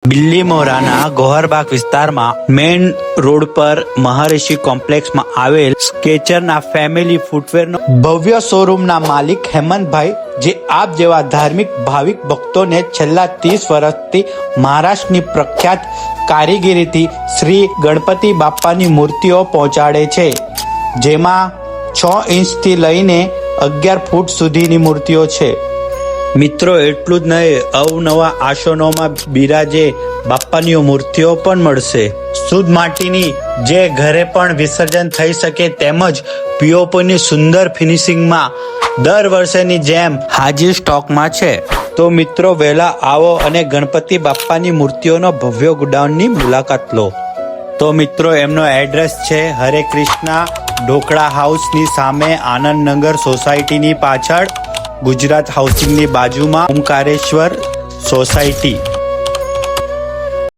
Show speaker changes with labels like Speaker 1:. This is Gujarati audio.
Speaker 1: બિલ્લીમોરાના ગોહરબાગ વિસ્તારમાં મેઇન રોડ પર મહર્ષિ કોમ્પ્લેક્સમાં આવેલ સ્કેચરના ફેમિલી ફૂટવેરનો ભવ્ય શોરૂમના માલિક હેમંતભાઈ, જે આપ જેવા ધાર્મિક ભાવિક ભક્તોને છેલ્લા 30 વર્ષથી મહારાષ્ટ્રની પ્રખ્યાત કારીગરીથી શ્રી ગણપતિ બાપ્પાની મૂર્તિઓ પહોંચાડે છે, જેમાં 6 ઇંચથી લઈને 11 ફૂટ સુધીની મૂર્તિઓ છે. મિત્રો, એટલું જ નહીં, અવનવા આસનોમાં બિરાજે બાપ્પાની મૂર્તિઓ પણ મળશે. શુદ્ધ માટીની, જે ઘરે પણ વિસર્જન થઈ શકે, તેમજ પીઓપીની સુંદર ફિનિશિંગમાં દર વર્ષેની જેમ હાજર સ્ટોકમાં છે. તો મિત્રો, વહેલા આવો અને ગણપતિ બાપ્પાની મૂર્તિઓનો ભવ્ય ગોડાઉનની મુલાકાત લો. તો મિત્રો, એમનો એડ્રેસ છે હરે કૃષ્ણા ઢોકળા હાઉસની સામે, આનંદનગર સોસાયટીની પાછળ, ગુજરાત હાઉસિંગની બાજુમાં, ઓમકારેશ્વર સોસાયટી.